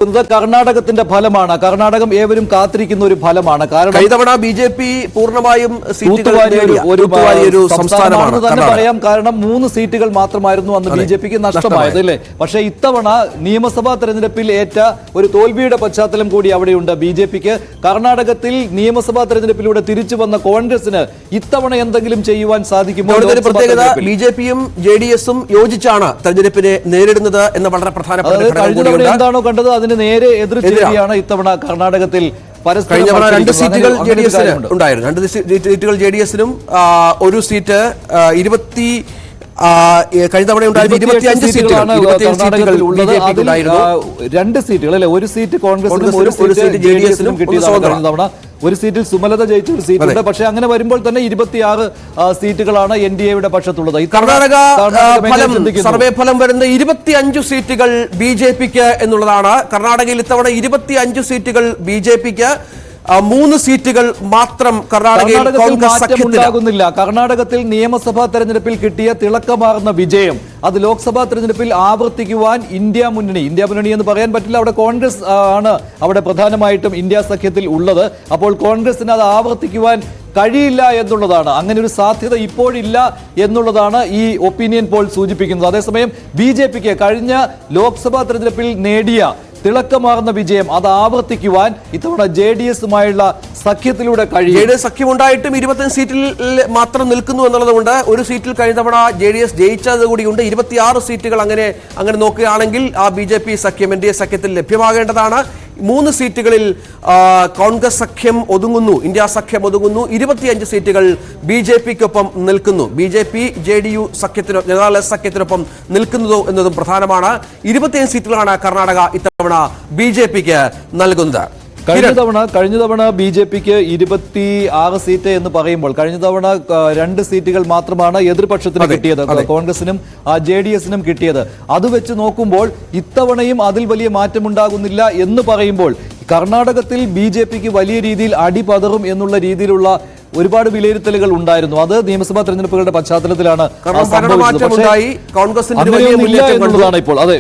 കർണാടകത്തിന്റെ ഫലമാണ്. കർണാടകം ഏവരും കാത്തിരിക്കുന്ന ഒരു ഫലമാണ്. കാരണം കഴിഞ്ഞ ബി.ജെ.പി പൂർണ്ണമായും ഒരു സംസ്ഥാനമാണെന്ന് തന്നെ പറയാം. കാരണം 3 സീറ്റുകൾ മാത്രമായിരുന്നു അന്ന് ബി.ജെ.പിക്ക് നഷ്ടമായത് അല്ലേ. പക്ഷേ ഇത്തവണ നിയമസഭാ തെരഞ്ഞെടുപ്പിൽ ഏറ്റ ഒരു തോൽവിയുടെ പശ്ചാത്തലം കൂടി അവിടെയുണ്ട് ബി.ജെ.പിക്ക്. കർണാടകത്തിൽ നിയമസഭാ തെരഞ്ഞെടുപ്പിലൂടെ തിരിച്ചു വന്ന കോൺഗ്രസിന് ഇത്തവണ എന്തെങ്കിലും ചെയ്യുവാൻ സാധിക്കുമോ? പ്രത്യേകത ബി.ജെ.പിയും ജെ.ഡി.എസും യോജിച്ചാണ് തെരഞ്ഞെടുപ്പിനെ നേരിടുന്നത് എന്ന വളരെ പ്രധാനപ്പെട്ട എന്താണോ കണ്ടത് അതിന് നേരെ എതിർ ചേരിയാണ് ഇത്തവണ കർണാടകത്തിൽ. കഴിഞ്ഞ 2 സീറ്റുകൾ ജെ.ഡി.എസിന് ഉണ്ടായിരുന്നു. 2 സീറ്റുകൾ ജെ.ഡി.എസിനും ഒരു സീറ്റ് കഴിഞ്ഞ തവണ ഉണ്ടായിരുന്ന 25 സീറ്റുകളാണ് കർണാടകത്തിൽ ഉള്ളത്. 2 സീറ്റുകൾ അല്ലെ, ഒരു സീറ്റ് കോൺഗ്രസിനും ഒരു സീറ്റ് ജെ.ഡി.എസിനും കിട്ടിയതാണ് കഴിഞ്ഞ തവണ. ഒരു സീറ്റിൽ സുമലത ജയിച്ച ഒരു സീറ്റുണ്ട്. പക്ഷേ അങ്ങനെ വരുമ്പോൾ തന്നെ 26 സീറ്റുകളാണ് എൻ.ഡി.എയുടെ പക്ഷത്തുള്ളത്. കർണാടക സർവേ ഫലം വരുന്ന 25 സീറ്റുകൾ ബി.ജെ.പിക്ക് എന്നുള്ളതാണ്. കർണാടകയിൽ ഇത്തവണ 25 സീറ്റുകൾ ബി.ജെ.പിക്ക്, 3 സീറ്റുകൾ മാത്രം കർണാടകയിൽ മാറ്റമുണ്ടാകുന്നില്ല. കർണാടകത്തിൽ നിയമസഭാ തെരഞ്ഞെടുപ്പിൽ കിട്ടിയ തിളക്കമാർന്ന വിജയം അത് ലോക്സഭാ തെരഞ്ഞെടുപ്പിൽ ആവർത്തിക്കുവാൻ ഇന്ത്യ മുന്നണി എന്ന് പറയാൻ പറ്റില്ല. അവിടെ കോൺഗ്രസ് ആണ് അവിടെ പ്രധാനമായിട്ടും ഇന്ത്യ സഖ്യത്തിൽ ഉള്ളത്. അപ്പോൾ കോൺഗ്രസിന് അത് ആവർത്തിക്കുവാൻ കഴിയില്ല എന്നുള്ളതാണ്. അങ്ങനെ ഒരു സാധ്യത ഇപ്പോഴില്ല എന്നുള്ളതാണ് ഈ ഒപ്പീനിയൻ പോൾ സൂചിപ്പിക്കുന്നത്. അതേസമയം ബി.ജെ.പിക്ക് കഴിഞ്ഞ ലോക്സഭാ തെരഞ്ഞെടുപ്പിൽ നേടിയ തിളക്കമാർന്ന വിജയം അത് ആവർത്തിക്കുവാൻ ഇത്തവണ ജെ.ഡി.എസുമായുള്ള സഖ്യത്തിലൂടെ കഴിയും. സഖ്യമുണ്ടായിട്ടും 25 സീറ്റിൽ മാത്രം നിൽക്കുന്നു എന്നുള്ളതുകൊണ്ട് ഒരു സീറ്റിൽ കഴിഞ്ഞ തവണ ജെ.ഡി.എസ് ജയിച്ചത് കൂടിയുണ്ട്. 26 സീറ്റുകൾ അങ്ങനെ നോക്കുകയാണെങ്കിൽ ആ ബി.ജെ.പി സഖ്യം എൻ.ഡി.എ സഖ്യത്തിൽ ലഭ്യമാകേണ്ടതാണ്. 3 സീറ്റുകളിൽ കോൺഗ്രസ് സഖ്യം ഒതുങ്ങുന്നു, ഇന്ത്യ സഖ്യം ഒതുങ്ങുന്നു. 25 സീറ്റുകൾ ബി.ജെ.പിക്കൊപ്പം നിൽക്കുന്നു. ബി.ജെ.പി ജെ.ഡി.യു സഖ്യത്തിനൊപ്പം നിൽക്കുന്നതോ എന്നതും പ്രധാനമാണ്. 25 സീറ്റുകളാണ് കർണാടക ഇത്തവണ ബി.ജെ.പിക്ക് നൽകുന്നത്. കഴിഞ്ഞ തവണ ബി.ജെ.പിക്ക് 26 സീറ്റ് എന്ന് പറയുമ്പോൾ കഴിഞ്ഞ തവണ 2 സീറ്റുകൾ മാത്രമാണ് എതിർപക്ഷത്തിന് കിട്ടിയത്, കോൺഗ്രസിനും ജെ.ഡി.എസിനും കിട്ടിയത്. അത് വെച്ച് നോക്കുമ്പോൾ ഇത്തവണയും അതിൽ വലിയ മാറ്റമുണ്ടാകുന്നില്ല എന്ന് പറയുമ്പോൾ കർണാടകത്തിൽ ബി.ജെ.പിക്ക് വലിയ രീതിയിൽ അടിപതറും എന്നുള്ള രീതിയിലുള്ള ഒരുപാട് വിലയിരുത്തലുകൾ ഉണ്ടായിരുന്നു. അത് നിയമസഭാ തെരഞ്ഞെടുപ്പുകളുടെ പശ്ചാത്തലത്തിലാണ് ഇപ്പോൾ. അതെ,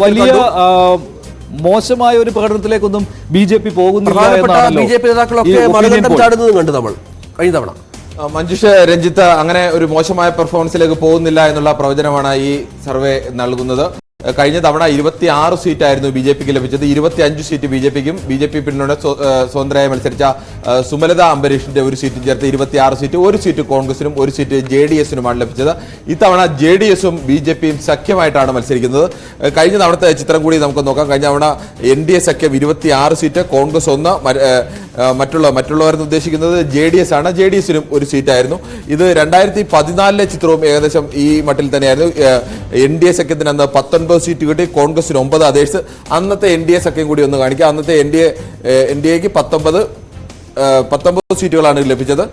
വലിയ മോശമായ ഒരു പ്രകടനത്തിലേക്കൊന്നും ബി.ജെ.പി പോകുന്നില്ല എന്നാണല്ലോ ബി.ജെ.പി നേതാക്കളൊക്കെ ചാടുന്നത് നമ്മൾ കഴിഞ്ഞ തവണ. മഞ്ജുഷ, രഞ്ജിത്ത്, അങ്ങനെ ഒരു മോശമായ പെർഫോമൻസിലേക്ക് പോകുന്നില്ല എന്നുള്ള പ്രവചനമാണ് ഈ സർവേ നൽകുന്നത്. കഴിഞ്ഞ തവണ 26 സീറ്റായിരുന്നു ബി.ജെ.പിക്ക് ലഭിച്ചത്. 25 സീറ്റ് ബി.ജെ.പിക്കും ബി.ജെ.പി പിന്തുണ സ്വതന്ത്രമായി മത്സരിച്ച സുമലത അംബരീഷിന്റെ ഒരു സീറ്റും ചേർത്ത് 26 സീറ്റ്, ഒരു സീറ്റ് കോൺഗ്രസിനും ഒരു സീറ്റ് ജെ.ഡി.എസിനുമാണ് ലഭിച്ചത്. ഇത്തവണ ജെ.ഡി.എസും ബി.ജെ.പിയും സഖ്യമായിട്ടാണ് മത്സരിക്കുന്നത്. കഴിഞ്ഞ തവണത്തെ ചിത്രം കൂടി നമുക്ക് നോക്കാം. കഴിഞ്ഞ തവണ എൻ.ഡി.എ സഖ്യം 26 സീറ്റ്, കോൺഗ്രസ് 1, മറ്റുള്ളവരെന്ന് ഉദ്ദേശിക്കുന്നത് ജെ.ഡി.എസ് ആണ്. ജെ.ഡി.എസിനും ഒരു സീറ്റായിരുന്നു. ഇത് 2014 ചിത്രവും ഏകദേശം ഈ മട്ടിൽ തന്നെയായിരുന്നു. എൻ.ഡി.എ സഖ്യത്തിന് അന്ന് 19 സീറ്റ് കിട്ടി, കോൺഗ്രസിന് 9 അതേഴ്സ്. അന്നത്തെ എൻ.ഡി.എ സഖ്യം കൂടി ഒന്ന് കാണിക്കാം. അന്നത്തെ എൻ.ഡി.എക്ക് 19 സീറ്റുകളാണ് ലഭിച്ചത്.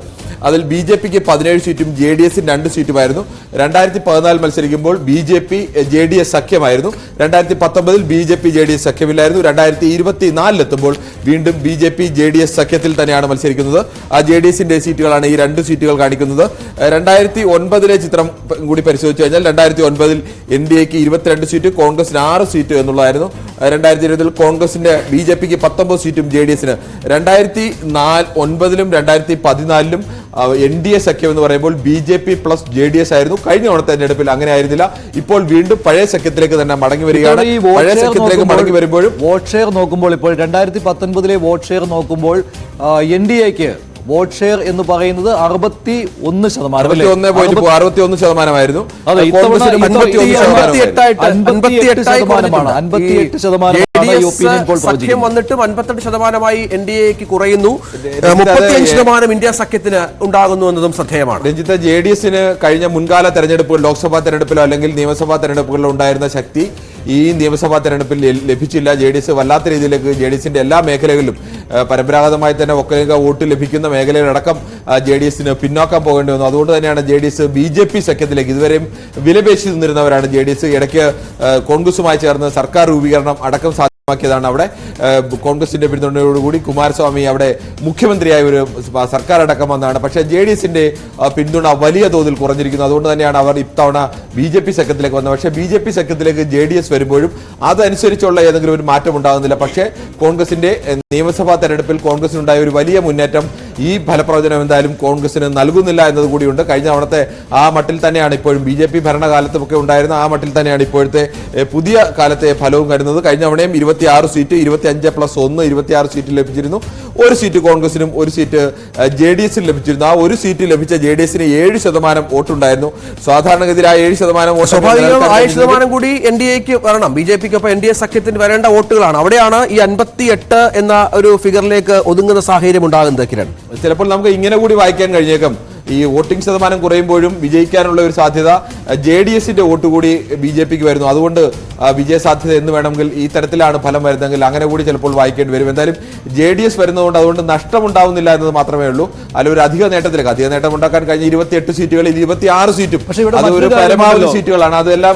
അതിൽ ബി.ജെ.പിക്ക് 17 സീറ്റും ജെ.ഡി.എസിന് 2 സീറ്റുമായിരുന്നു. 2014 മത്സരിക്കുമ്പോൾ ബി.ജെ.പി ജെ.ഡി.എസ് സഖ്യമായിരുന്നു. 2019 ബി.ജെ.പി ജെ.ഡി.എസ് സഖ്യമില്ലായിരുന്നു. 2024 എത്തുമ്പോൾ വീണ്ടും ബി.ജെ.പി ജെ.ഡി.എസ് സഖ്യത്തിൽ തന്നെയാണ് മത്സരിക്കുന്നത്. ആ ജെ.ഡി.എസിന്റെ സീറ്റുകളാണ് ഈ 2 സീറ്റുകൾ കാണിക്കുന്നത്. 2009 ചിത്രം കൂടി പരിശോധിച്ചു കഴിഞ്ഞാൽ 2009 എൻ.ഡി.എക്ക് 22 സീറ്റ്, കോൺഗ്രസിന് 6 സീറ്റ് എന്നുള്ളതായിരുന്നു. 2020 കോൺഗ്രസിന്റെ ബി.ജെ.പിക്ക് 19 സീറ്റും ജെ.ഡി.എസിന്. 2009 2014 എൻ.ഡി.എ സഖ്യം എന്ന് പറയുമ്പോൾ ബി.ജെ.പി പ്ലസ് ജെ.ഡി.എസ് ആയിരുന്നു. കഴിഞ്ഞ തവണ തെരഞ്ഞെടുപ്പിൽ അങ്ങനെ ആയിരുന്നില്ല. ഇപ്പോൾ വീണ്ടും പഴയ സഖ്യത്തിലേക്ക് തന്നെ മടങ്ങി വരികയാണ്. പഴയ സഖ്യത്തിലേക്ക് മടങ്ങി വരുമ്പോഴും വോട്ട് ഷെയർ നോക്കുമ്പോൾ ഇപ്പോൾ 2019 വോട്ട് ഷെയർ നോക്കുമ്പോൾ എൻ.ഡി.എക്ക് വോട്ട് ഷെയർ എന്ന് പറയുന്നത് 61%. അതെ, 58% സഖ്യം വന്നിട്ടും 58% എൻ.ഡി.എക്ക് കുറയുന്നു. 35% ഇന്ത്യ സഖ്യത്തിന് ഉണ്ടാകുന്നു എന്നതും ശ്രദ്ധേയമാണ്. രഞ്ജിത്ത്, ജെ.ഡി.എസിന് കഴിഞ്ഞ മുൻകാല തെരഞ്ഞെടുപ്പുകൾ, ലോക്സഭാ തെരഞ്ഞെടുപ്പിലോ അല്ലെങ്കിൽ നിയമസഭാ തെരഞ്ഞെടുപ്പുകളിലോ ഉണ്ടായിരുന്ന ശക്തി ഈ നിയമസഭാ തെരഞ്ഞെടുപ്പിൽ ലഭിച്ചില്ല. ജെ.ഡി.എസ് വല്ലാത്ത രീതിയിലേക്ക് ജെ.ഡി.എസിന്റെ എല്ലാ മേഖലകളിലും പരമ്പരാഗതമായി തന്നെ ഒക്കലിക വോട്ട് ലഭിക്കുന്ന മേഖലകളടക്കം ജെ.ഡി.എസിന് പിന്നോക്കം പോകേണ്ടി വന്നു. അതുകൊണ്ട് തന്നെയാണ് ജെ.ഡി.എസ് ബി.ജെ.പി സഖ്യത്തിലേക്ക്, ഇതുവരെയും വിലപേശി നിന്നിരുന്നവരാണ് ജെ.ഡി.എസ്, ഇടയ്ക്ക് കോൺഗ്രസുമായി ചേർന്ന് സർക്കാർ രൂപീകരണം അടക്കം ാണ് അവിടെ കോൺഗ്രസിന്റെ പിന്തുണയോടുകൂടി കുമാരസ്വാമി അവിടെ മുഖ്യമന്ത്രിയായ ഒരു സർക്കാർ അടക്കം വന്നതാണ്. പക്ഷേ JDSന്റെ പിന്തുണ വലിയ തോതിൽ കുറഞ്ഞിരിക്കുന്നു. അതുകൊണ്ട് തന്നെയാണ് അവർ ഇത്തവണ BJP സഖ്യത്തിലേക്ക് വന്നത്. പക്ഷേ BJP സഖ്യത്തിലേക്ക് JDS വരുമ്പോഴും അതനുസരിച്ചുള്ള ഏതെങ്കിലും ഒരു മാറ്റം ഉണ്ടാകുന്നില്ല. പക്ഷേ കോൺഗ്രസിന്റെ നിയമസഭാ തെരഞ്ഞെടുപ്പിൽ കോൺഗ്രസിനുണ്ടായ ഒരു വലിയ മുന്നേറ്റം ഈ ഫലപ്രവചനം എന്തായാലും കോൺഗ്രസിന് നൽകുന്നില്ല എന്നത് കൂടിയുണ്ട്. കഴിഞ്ഞ തവണത്തെ ആ മട്ടിൽ തന്നെയാണ് ഇപ്പോഴും BJP ഭരണകാലത്തുമൊക്കെ ഉണ്ടായിരുന്ന ആ മട്ടിൽ തന്നെയാണ് ഇപ്പോഴത്തെ പുതിയ കാലത്തെ ഫലവും കരുതുന്നത്. കഴിഞ്ഞ തവണയും 26 സീറ്റ് 25+1 26 സീറ്റ് ലഭിച്ചിരുന്നു. ഒരു സീറ്റ് കോൺഗ്രസിനും ഒരു സീറ്റ് JDSനും ലഭിച്ചിരുന്നു. ആ ഒരു സീറ്റ് ലഭിച്ച JDSന് 7% വോട്ടുണ്ടായിരുന്നു. സാധാരണഗതിയിലായ 7% വോട്ട് സ്വാഭാവികം 7% കൂടി NDAക്ക് വരണം. BJPക്കൊപ്പം NDA സഖ്യത്തിന് വരേണ്ട വോട്ടുകളാണ്. അവിടെയാണ് ഈ 58 എന്ന ഒരു ഫിഗറിലേക്ക് ഒതുങ്ങുന്ന സാഹചര്യം ഉണ്ടാകുന്നത്. കിരൺ, ചിലപ്പോൾ നമുക്ക് ഇങ്ങനെ കൂടി വായിക്കാൻ കഴിഞ്ഞേക്കും. ഈ വോട്ടിംഗ് ശതമാനം കുറയുമ്പോഴും വിജയിക്കാനുള്ള ഒരു സാധ്യത JDSന്റെ വോട്ട് കൂടി BJPക്ക് വരുന്നു. അതുകൊണ്ട് വിജയ സാധ്യത എന്ന് വേണമെങ്കിൽ ഈ തരത്തിലാണ് ഫലം വരുന്നതെങ്കിൽ അങ്ങനെ കൂടി ചിലപ്പോൾ വായിക്കേണ്ടി വരും. എന്തായാലും JDS വരുന്നതുകൊണ്ട് അതുകൊണ്ട് നഷ്ടമുണ്ടാവുന്നില്ല എന്നത് മാത്രമേ ഉള്ളൂ. അല്ല ഒരു അധിക നേട്ടം ഉണ്ടാക്കാൻ കഴിഞ്ഞ 28 സീറ്റുകളിൽ 26 സീറ്റും അതൊരു പരമാവധി സീറ്റുകളാണ്. അതെല്ലാം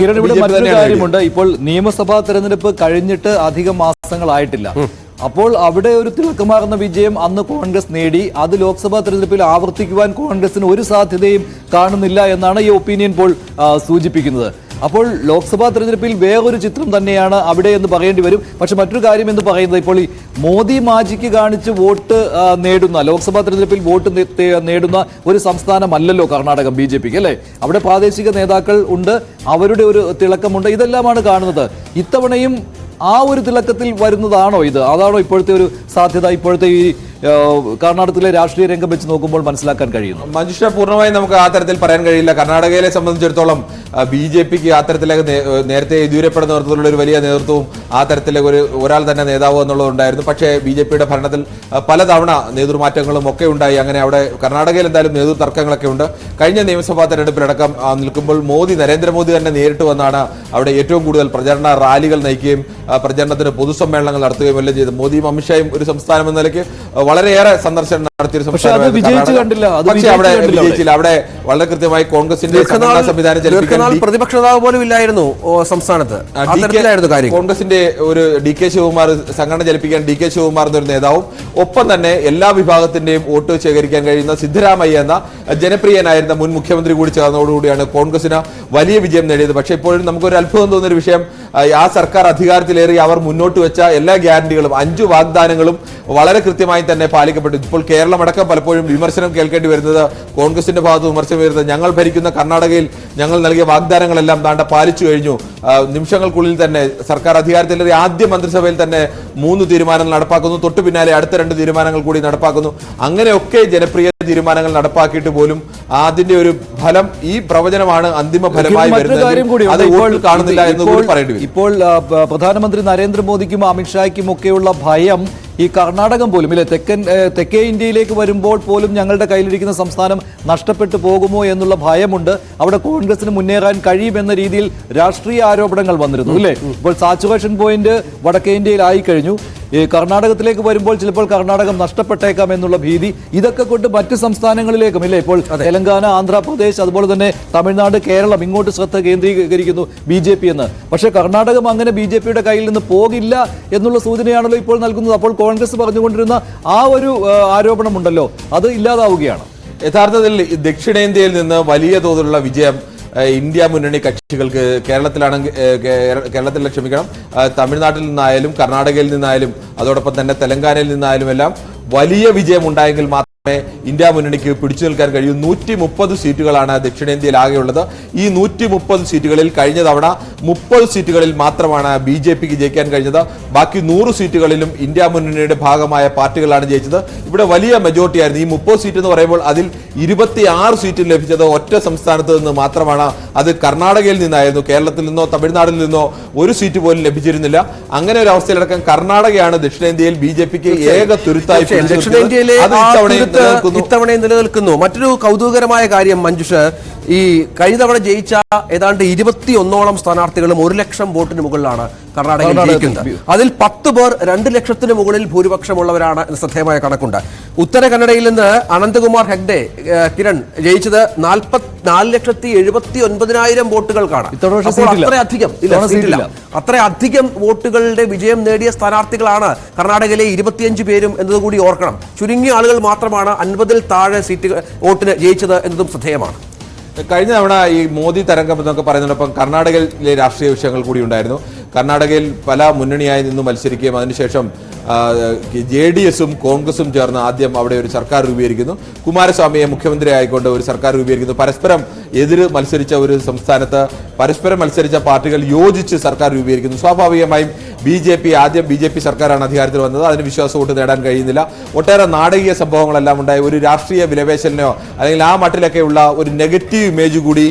കാര്യമുണ്ട്. ഇപ്പോൾ നിയമസഭാ തെരഞ്ഞെടുപ്പ് കഴിഞ്ഞിട്ട് അധികം മാസങ്ങളായിട്ടില്ല. അപ്പോൾ അവിടെ ഒരു തിളക്കമാർന്ന വിജയം അന്ന് കോൺഗ്രസ് നേടി. അത് ലോക്സഭാ തെരഞ്ഞെടുപ്പിൽ ആവർത്തിക്കുവാൻ കോൺഗ്രസിന് ഒരു സാധ്യതയും കാണുന്നില്ല എന്നാണ് ഈ ഒപ്പീനിയൻ പോൾ സൂചിപ്പിക്കുന്നത്. അപ്പോൾ ലോക്സഭാ തെരഞ്ഞെടുപ്പിൽ വേറൊരു ചിത്രം തന്നെയാണ് അവിടെ എന്ന് പറയേണ്ടി വരും. പക്ഷെ മറ്റൊരു കാര്യം എന്ന് പറയുന്നത് ഇപ്പോൾ ഈ മോദി മാജിക്ക് കാണിച്ച് വോട്ട് നേടുന്ന ലോക്സഭാ തെരഞ്ഞെടുപ്പിൽ വോട്ട് നേടുന്ന ഒരു സംസ്ഥാനമല്ലല്ലോ കർണാടകം BJPക്ക്, അല്ലേ? അവിടെ പ്രാദേശിക നേതാക്കൾ ഉണ്ട്, അവരുടെ ഒരു തിളക്കമുണ്ട്. ഇതെല്ലാമാണ് കാണുന്നത്. ഇത്തവണയും ആ ഒരു തിളക്കത്തിൽ വരുന്നതാണോ ഇത്? അതാണോ ഇപ്പോഴത്തെ ഒരു സാധ്യത? ഇപ്പോഴത്തെ ഈ കർണാടകത്തിലെ രാഷ്ട്രീയ രംഗം വെച്ച് നോക്കുമ്പോൾ മനസ്സിലാക്കാൻ കഴിയുന്നു. മഞ്ജുഷ, പൂർണ്ണമായും നമുക്ക് ആ തരത്തിൽ പറയാൻ കഴിയില്ല. കർണാടകയിലെ സംബന്ധിച്ചിടത്തോളം BJPക്ക് ആ തരത്തിലേക്ക് നേരത്തെ യെദ്യൂരപ്പയുടെ നേതൃത്വത്തിലുള്ള ഒരു വലിയ നേതൃത്വവും ആ തരത്തിലേക്ക് ഒരാൾ തന്നെ നേതാവ് എന്നുള്ളതുണ്ടായിരുന്നു. പക്ഷേ BJPയുടെ ഭരണത്തിൽ പലതവണ നേതൃമാറ്റങ്ങളും ഒക്കെ ഉണ്ടായി. അങ്ങനെ അവിടെ കർണാടകയിൽ എന്തായാലും നേതൃതർക്കങ്ങളൊക്കെ ഉണ്ട്. കഴിഞ്ഞ നിയമസഭാ തെരഞ്ഞെടുപ്പിലടക്കം നിൽക്കുമ്പോൾ നരേന്ദ്രമോദി തന്നെ നേരിട്ട് വന്നാണ് അവിടെ ഏറ്റവും കൂടുതൽ പ്രചരണ റാലികൾ നയിക്കുകയും പ്രചരണത്തിന് പൊതുസമ്മേളനങ്ങൾ നടത്തുകയും എല്ലാം ചെയ്തു. മോദിയും അമിത്ഷായും ഒരു സംസ്ഥാനം എന്ന നിലയ്ക്ക് വളരെയേറെ സന്ദർശനം നടത്തിയ പക്ഷേ അവിടെ വിജയിച്ചില്ല. അവിടെ വളരെ കൃത്യമായി കോൺഗ്രസിന്റെ സംവിധാനം പ്രതിപക്ഷ നേതാവ് പോലും ഇല്ലായിരുന്നു സംസ്ഥാനത്ത്. കോൺഗ്രസിന്റെ ഒരു DK ശിവകുമാർ സംഘടന ചലിപ്പിക്കാൻ DK ശിവകുമാർ എന്നൊരു നേതാവും ഒപ്പം തന്നെ എല്ലാ വിഭാഗത്തിന്റെയും വോട്ട് ശേഖരിക്കാൻ കഴിയുന്ന സിദ്ധരാമയ്യ എന്ന ജനപ്രിയനായിരുന്ന മുൻ മുഖ്യമന്ത്രി കൂടി ചേർന്നതോടുകൂടിയാണ് കോൺഗ്രസിന് വലിയ വിജയം നേടിയത്. പക്ഷേ ഇപ്പോഴും നമുക്കൊരു അത്ഭുതം തോന്നുന്നൊരു വിഷയം, ആ സർക്കാർ അധികാരത്തിലേറി അവർ മുന്നോട്ട് വെച്ച എല്ലാ ഗ്യാരണ്ടികളും 5 വാഗ്ദാനങ്ങളും വളരെ കൃത്യമായി തന്നെ പാലിക്കപ്പെട്ടു. ഇപ്പോൾ കേരളമടക്കം പലപ്പോഴും വിമർശനം കേൾക്കേണ്ടി വരുന്നത്, കോൺഗ്രസിന്റെ ഭാഗത്ത് വിമർശനം വരുന്നത്, ഞങ്ങൾ ഭരിക്കുന്ന കർണാടകയിൽ ഞങ്ങൾ നൽകിയ വാഗ്ദാനങ്ങളെല്ലാം പാലിച്ചു കഴിഞ്ഞു. നിമിഷങ്ങൾക്കുള്ളിൽ തന്നെ സർക്കാർ അധികാരത്തിലേറി ആദ്യ മന്ത്രിസഭയിൽ തന്നെ 3 തീരുമാനങ്ങൾ നടപ്പാക്കുന്നു. തൊട്ടു പിന്നാലെ അടുത്ത 2 തീരുമാനങ്ങൾ കൂടി നടപ്പാക്കുന്നു. അങ്ങനെയൊക്കെ ജനപ്രിയ തീരുമാനങ്ങൾ നടപ്പാക്കിയിട്ട് പോലും അതിന്റെ ഒരു ഫലം, ഈ പ്രവചനമാണ് അന്തിമ ഫലമായി വരുന്നത്. അത് വോട്ടിൽ കാണുന്നില്ല എന്ന് കൂടി പറയേണ്ടി വരും. ഇപ്പോൾ പ്രധാനമന്ത്രി നരേന്ദ്രമോദിക്കും അമിത്ഷായ്ക്കും ഒക്കെയുള്ള ഭയം ഈ കർണാടകം പോലും ഇല്ലേ, തെക്കേ ഇന്ത്യയിലേക്ക് വരുമ്പോൾ പോലും ഞങ്ങളുടെ കയ്യിലിരിക്കുന്ന സംസ്ഥാനം നഷ്ടപ്പെട്ടു പോകുമോ എന്നുള്ള ഭയമുണ്ട്. അവിടെ കോൺഗ്രസിന് മുന്നേറാൻ കഴിയുമെന്ന രീതിയിൽ രാഷ്ട്രീയ ആരോപണങ്ങൾ വന്നിരുന്നു, അല്ലേ? ഇപ്പോൾ സാച്ചുറേഷൻ പോയിന്റ് വടക്കേ ഇന്ത്യയിലായി കഴിഞ്ഞു. ഈ കർണാടകത്തിലേക്ക് വരുമ്പോൾ ചിലപ്പോൾ കർണാടകം നഷ്ടപ്പെട്ടേക്കാം എന്നുള്ള ഭീതി, ഇതൊക്കെ കൊണ്ട് മറ്റ് സംസ്ഥാനങ്ങളിലേക്കും ഇല്ലേ, ഇപ്പോൾ തെലങ്കാന, ആന്ധ്രാപ്രദേശ്, അതുപോലെ തന്നെ തമിഴ്നാട്, കേരളം ഇങ്ങോട്ട് ശ്രദ്ധ കേന്ദ്രീകരിക്കുന്നു BJP എന്ന്. പക്ഷേ കർണാടകം അങ്ങനെ BJPയുടെ കയ്യിൽ നിന്ന് പോകില്ല എന്നുള്ള സൂചനയാണല്ലോ ഇപ്പോൾ നൽകുന്നത്. അപ്പോൾ കോൺഗ്രസ് പറഞ്ഞുകൊണ്ടിരുന്ന ആ ഒരു ആരോപണമുണ്ടല്ലോ, അത് ഇല്ലാതാവുകയാണ്. യഥാർത്ഥത്തിൽ ദക്ഷിണേന്ത്യയിൽ നിന്ന് വലിയ തോതിലുള്ള വിജയം ഇന്ത്യ മുന്നണി കക്ഷികൾക്ക് കേരളത്തിൽ തമിഴ്നാട്ടിൽ നിന്നായാലും കർണാടകയിൽ നിന്നായാലും അതോടൊപ്പം തന്നെ തെലങ്കാനയിൽ നിന്നായാലും എല്ലാം വലിയ വിജയം ഉണ്ടായെങ്കിൽ മാത്രമേ ഇന്ത്യ മുന്നണിക്ക് പിടിച്ചു നിൽക്കാൻ കഴിയും. 130 സീറ്റുകളാണ് ദക്ഷിണേന്ത്യയിൽ ആകെയുള്ളത്. ഈ 130 സീറ്റുകളിൽ കഴിഞ്ഞ തവണ 30 സീറ്റുകളിൽ മാത്രമാണ് BJPക്ക് ജയിക്കാൻ കഴിഞ്ഞത്. ബാക്കി 100 സീറ്റുകളിലും ഇന്ത്യ മുന്നണിയുടെ ഭാഗമായ പാർട്ടികളാണ് ജയിച്ചത്. ഇവിടെ വലിയ മെജോറിറ്റി ആയിരുന്നു. ഈ 30 സീറ്റ് എന്ന് പറയുമ്പോൾ അതിൽ 26 സീറ്റ് ലഭിച്ചത് ഒറ്റ സംസ്ഥാനത്ത് നിന്ന് മാത്രമാണ്. അത് കർണാടകയിൽ നിന്നായിരുന്നു. കേരളത്തിൽ നിന്നോ തമിഴ്നാട്ടിൽ നിന്നോ ഒരു സീറ്റ് പോലും ലഭിച്ചിരുന്നില്ല. അങ്ങനെ ഒരു അവസ്ഥയിലടക്കം കർണാടകയാണ് ദക്ഷിണേന്ത്യയിൽ BJPക്ക് ഏക തുരുത്തായി ഇത്തവണയും നിലനിൽക്കുന്നു. മറ്റൊരു കൗതുകകരമായ കാര്യം മഞ്ജുഷ, ഈ കഴിഞ്ഞ തവണ ജയിച്ച ഏതാണ്ട് 21ഓളം സ്ഥാനാർത്ഥികളും 1 ലക്ഷം വോട്ടിന് മുകളിലാണ് കർണാടകയിൽ ജയിക്കുന്നത്. അതിൽ 10 പേർ 2 ലക്ഷത്തിന് മുകളിൽ ഭൂരിപക്ഷമുള്ളവരാണ് എന്ന് ശ്രദ്ധേയമായ കണക്കുണ്ട്. ഉത്തര കന്നഡയിൽ നിന്ന് അനന്തകുമാർ ഹെഗ്ഡെ കിരൺ ജയിച്ചത് 4,79,000 വോട്ടുകൾക്കാണ്. അത്രയധികം വോട്ടുകളുടെ വിജയം നേടിയ സ്ഥാനാർത്ഥികളാണ് കർണാടകയിലെ 25 പേരും എന്നതുകൂടി ഓർക്കണം. ചുരുങ്ങിയ ആളുകൾ മാത്രമാണ് 50-ൽ താഴെ സീറ്റുകൾ വോട്ടിന് ജയിച്ചത് എന്നതും ശ്രദ്ധേയമാണ്. കഴിഞ്ഞ തവണ ഈ മോദി തരംഗം എന്നൊക്കെ പറയുന്നതിനൊപ്പം കർണാടകയിലെ രാഷ്ട്രീയ വിഷയങ്ങൾ കൂടി ഉണ്ടായിരുന്നു. കർണാടകയിൽ പല മുന്നണിയായി നിന്ന് മത്സരിക്കുകയും അതിനുശേഷം JDS-ഉം കോൺഗ്രസും ചേർന്ന് ആദ്യം അവിടെ ഒരു സർക്കാർ രൂപീകരിക്കുന്നു. കുമാരസ്വാമിയെ മുഖ്യമന്ത്രി ആയിക്കൊണ്ട് ഒരു സർക്കാർ രൂപീകരിക്കുന്നു. പരസ്പരം എതിര് മത്സരിച്ച ഒരു സംസ്ഥാനത്ത് പരസ്പരം മത്സരിച്ച പാർട്ടികൾ യോജിച്ച് സർക്കാർ രൂപീകരിക്കുന്നു. സ്വാഭാവികമായും ആദ്യം ബി ജെ പി സർക്കാരാണ് അധികാരത്തിൽ വന്നത്. അതിന് വിശ്വാസ വോട്ട് നേടാൻ കഴിയുന്നില്ല. ഒട്ടേറെ നാടകീയ സംഭവങ്ങളെല്ലാം ഉണ്ടായി. ഒരു രാഷ്ട്രീയ വിലപേശലിനോ അല്ലെങ്കിൽ ആ മട്ടിലൊക്കെയുള്ള ഒരു നെഗറ്റീവ് ഇമേജ് കൂടി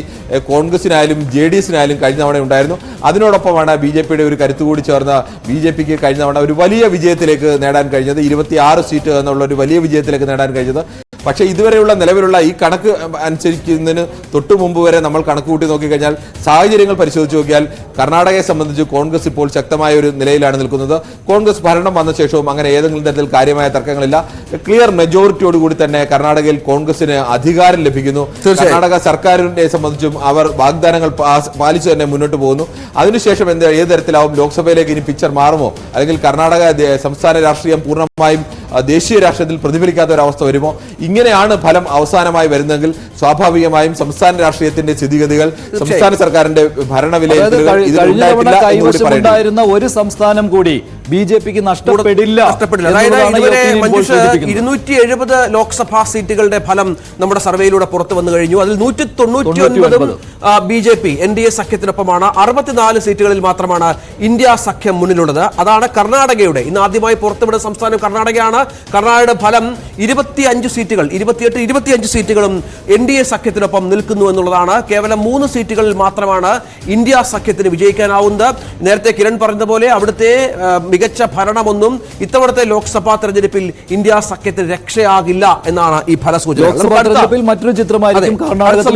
കോൺഗ്രസിനായാലും JDS-നായാലും കഴിഞ്ഞ തവണ ഉണ്ടായിരുന്നു. അതിനോടൊപ്പമാണ് BJP-യുടെ ഒരു കരുത്ത് കൂടി ചേർന്ന് BJP-ക്ക് കഴിഞ്ഞ തവണ ഒരു വലിയ വിജയത്തിലേക്ക് നേടാൻ കഴിഞ്ഞത്. 26 സീറ്റ് എന്നുള്ള ഒരു വലിയ വിജയത്തിലേക്ക് നേടാൻ കഴിഞ്ഞത്. പക്ഷേ ഇതുവരെയുള്ള നിലവിലുള്ള ഈ കണക്ക് അനുസരിക്കുന്നതിന് തൊട്ടു മുമ്പ് വരെ നമ്മൾ കണക്ക് കൂട്ടി നോക്കിക്കഴിഞ്ഞാൽ സാഹചര്യങ്ങൾ പരിശോധിച്ച് നോക്കിയാൽ കർണാടകയെ സംബന്ധിച്ച് കോൺഗ്രസ് ഇപ്പോൾ ശക്തമായ ഒരു നിലയിലാണ് നിൽക്കുന്നത്. കോൺഗ്രസ് ഭരണം വന്ന ശേഷവും അങ്ങനെ ഏതെങ്കിലും തരത്തിൽ കാര്യമായ തർക്കങ്ങളില്ല. ക്ലിയർ മെജോറിറ്റിയോടുകൂടി തന്നെ കർണാടകയിൽ കോൺഗ്രസിന് അധികാരം ലഭിക്കുന്നു. കർണാടക സർക്കാരിനെ സംബന്ധിച്ചും അവർ വാഗ്ദാനങ്ങൾ പാലിച്ചു തന്നെ മുന്നോട്ട് പോകുന്നു. അതിനുശേഷം ഏത് തരത്തിലാവും ലോക്സഭയിലേക്ക് ഇനി പിക്ചർ മാറുമോ, അല്ലെങ്കിൽ കർണാടക സംസ്ഥാന രാഷ്ട്രീയം പൂർണ്ണമായും ദേശീയ രാഷ്ട്രീയത്തിൽ പ്രതിഫലിക്കാത്ത ഒരു അവസ്ഥ വരുമോ? ഇങ്ങനെയാണ് ഫലം അവസാനമായി വരുന്നതെങ്കിൽ സ്വാഭാവികമായും സംസ്ഥാന രാഷ്ട്രീയത്തിന്റെ സ്ഥിതിഗതികൾ, സംസ്ഥാന സർക്കാരിന്റെ ഭരണവിലയിരുത്തലുണ്ടായിരുന്ന ഒരു സംസ്ഥാനം കൂടി BJP-ക്ക് നഷ്ടപ്പെടില്ല. 270 ലോക്സഭാ സീറ്റുകളുടെ ഫലം നമ്മുടെ സർവേയിലൂടെ പുറത്തു വന്നു കഴിഞ്ഞു. അതിൽ 199 BJP NDA സഖ്യത്തിനൊപ്പമാണ്. 64 സീറ്റുകളിൽ മാത്രമാണ് ഇന്ത്യ സഖ്യം മുന്നിലുള്ളത്. അതാണ് കർണാടകയുടെ ഇന്ന് ആദ്യമായി പുറത്തുവിടുന്ന സംസ്ഥാനം കർണാടകയാണ്. കർണാടകയുടെ ഫലം 25 സീറ്റുകൾ 25 സീറ്റുകളും NDA സഖ്യത്തിനൊപ്പം നിൽക്കുന്നു എന്നുള്ളതാണ്. കേവലം 3 സീറ്റുകളിൽ മാത്രമാണ് ഇന്ത്യ സഖ്യത്തിന് വിജയിക്കാനാവുന്നത്. നേരത്തെ കിരൺ പറഞ്ഞതുപോലെ അവിടുത്തെ മികച്ച ഭരണമൊന്നും ഇത്തവണത്തെ ലോക്സഭാ തെരഞ്ഞെടുപ്പിൽ ഇന്ത്യ സഖ്യത്തിന് രക്ഷയാകില്ല എന്നാണ് ഈ ഫലസൂചന. മറ്റൊരു ചിത്രമായിരിക്കും കർണാടകത്തിൽ